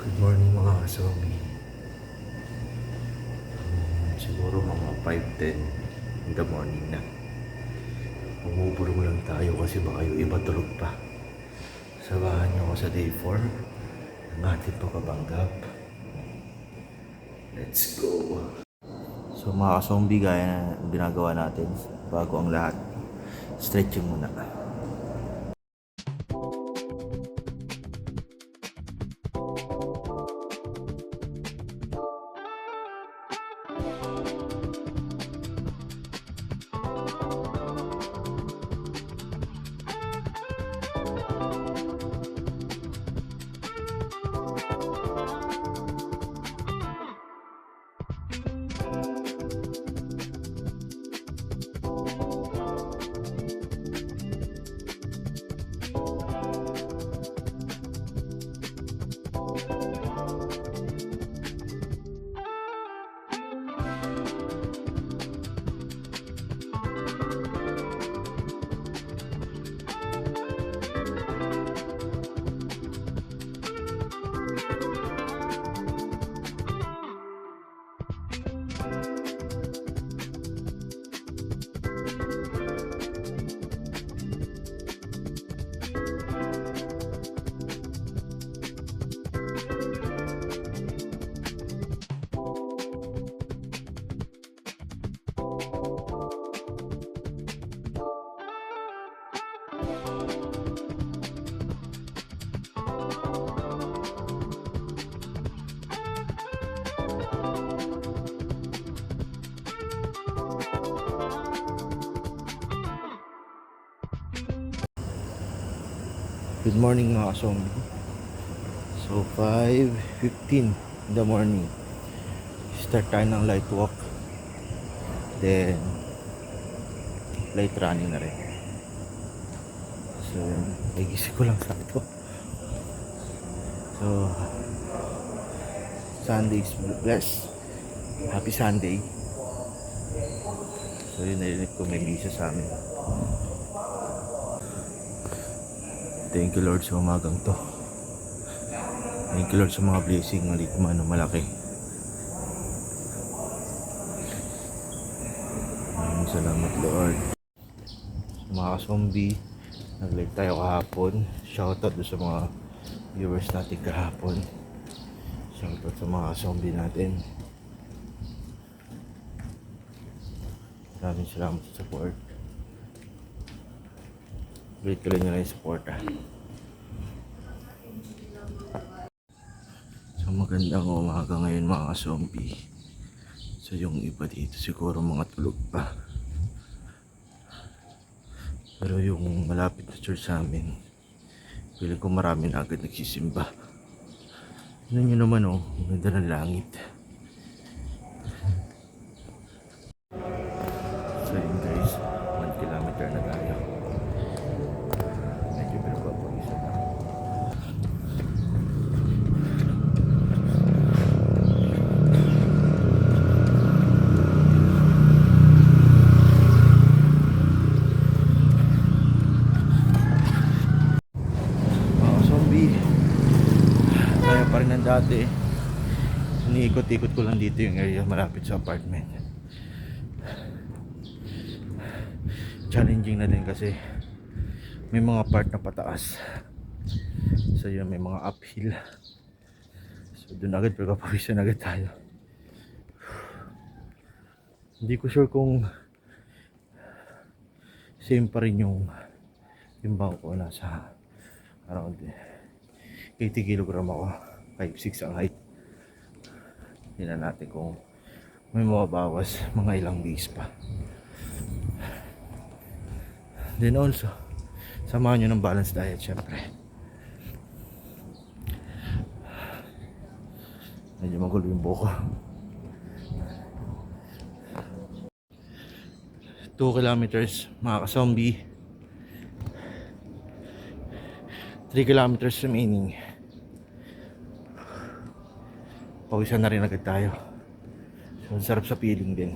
Good morning mga kasomi. Siguro mga 5:10 in the morning na. Bumubulong lang tayo kasi baka yung iba tulog pa. Sabahan niyo ako sa day 4 ng ating pagkabanggap. Let's go! So mga kasomi, gaya na ginagawa natin bago ang lahat, stretching muna. Good morning mga kasomi. So 5:15 in the morning, start tayo ng light walk, then light running na rin. So nagising ko lang sa ito. So Sunday is blessed. Happy Sunday. So yun, narinig ko may bisa sa amin. Thank you Lord sa umagang to. Thank you Lord sa mga blessing maliit man o malaki. Maraming salamat Lord. Mga ka-zombie, nag-live tayo kahapon. Shoutout sa mga viewers natin kahapon. Shoutout sa mga ka-zombie natin. Maraming salamat sa support. Great ko lang nyo na yung support So magandang umaga ngayon mga ka-zombie. So yung iba dito siguro mga tulog pa. Pero yung malapit na church sa amin, feeling ko marami na agad nagsisimba. Ano nyo naman ang ganda ng langit. So yun guys, 1 kilometer na tayo. Medyo pinagpapagisa na. Mga zombie, kaya pa rin ng dati. Iniikot-ikot ko lang dito yung area malapit sa apartment. Challenging na din kasi may mga part na pataas. So yun, may mga uphill. So doon agad pagpapawisan agad tayo. Hindi ko sure kung same pa rin yung timbang ko. Nasa around 80 kilogram ako, 5'6" ang height. Tingnan natin kung may mababawas mga ilang days pa. Then also, samahan nyo ng balanced diet syempre. Medyo magulo yung buko. 2 kilometers mga ka-zombie. 3 kilometers remaining. Pawisan na rin agad tayo. So sarap sa feeling din.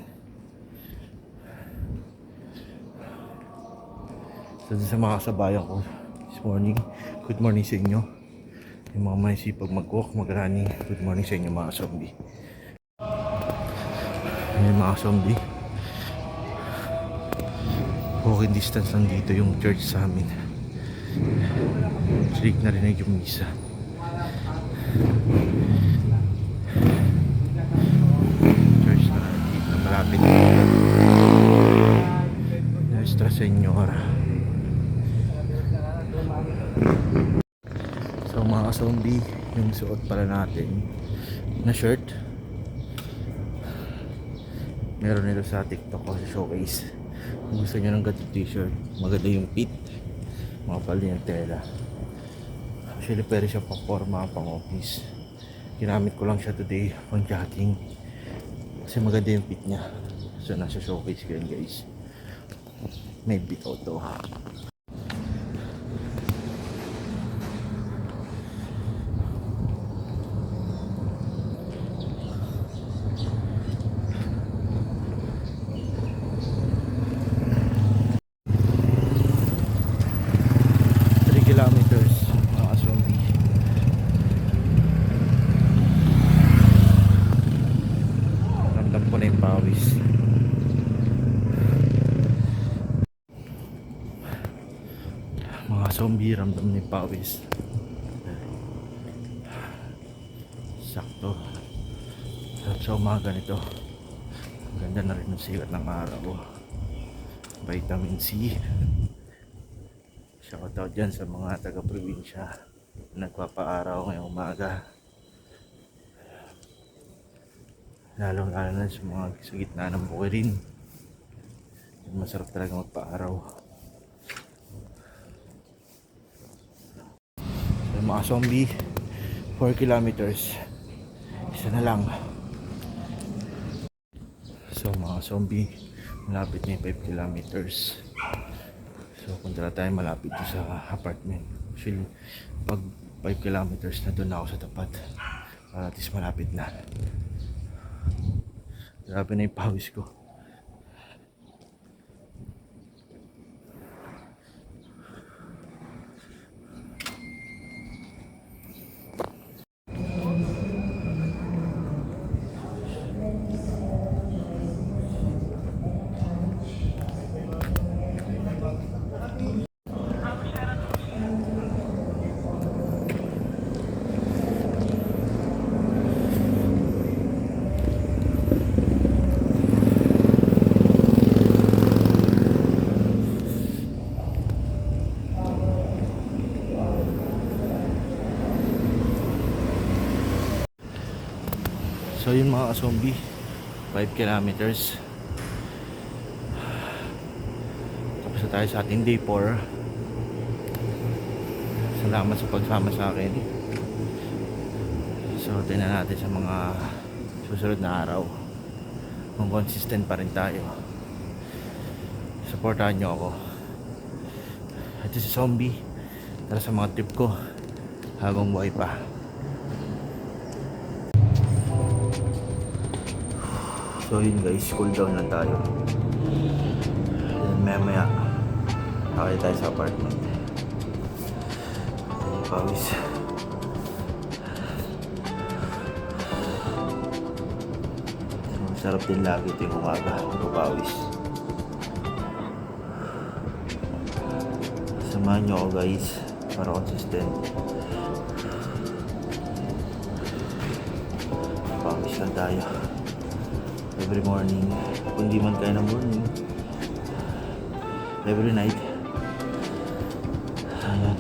So sa mga kasabayan ko this morning, good morning sa inyo. Yung mga may sipag mag-walk, mag-running. Good morning sa inyo mga zombie. Yung mga zombie. Walking distance lang dito yung church sa amin. Silig na rinig yung misa. Church na dito, malapit. Nuestra Señora. So mga zombie, yung suot pala natin na shirt, meron nito sa TikTok ko sa showcase. Kung gusto nyo ng ganito t-shirt, maganda yung fit, mga pali ng tela. Actually pwede siya pang forma, pang office. Ginamit ko lang siya today pang jogging kasi maganda yung fit niya. So nasa showcase ko yun guys. May bit auto. Kilometers mga zombie. Ramdam ko na yung pawis. Mga zombie, ramdam na yung pawis. Sakto. Sa umaga nito. Ganda na rin ang sikat ng araw. Vitamin C. Shoutout dyan sa mga taga-probinsya nagpapaaraw ngayong umaga, lalo na sa mga sa gitna ng bukirin. Masarap talaga magpaaraw. So, mga zombie, 4 kilometers, isa na lang. So mga zombie, malapit na yung 5 kilometers. So punta na tayo malapit sa apartment. Actually, pag 5 kilometers na doon ako sa tapat. Para at least malapit na. Grabe na yung pawis ko. So yun mga zombie, 5 kilometers. Tapos na tayo sa ating day 4. Salamat sa pagsama sa akin. So tingnan natin sa mga susunod na araw kung consistent pa rin tayo. Supportahan nyo ako. Ito si zombie. Tara sa mga trip ko habang buhay pa. So yun guys, cool down lang tayo. Then maya nakaya tayo sa apartment. Pawis. Masarap din lagi ito yung umaga, pawis. Samahan nyo ako guys para consistent. Pawis lang tayo every morning, kung di man kaya ng morning, every night. Ayan.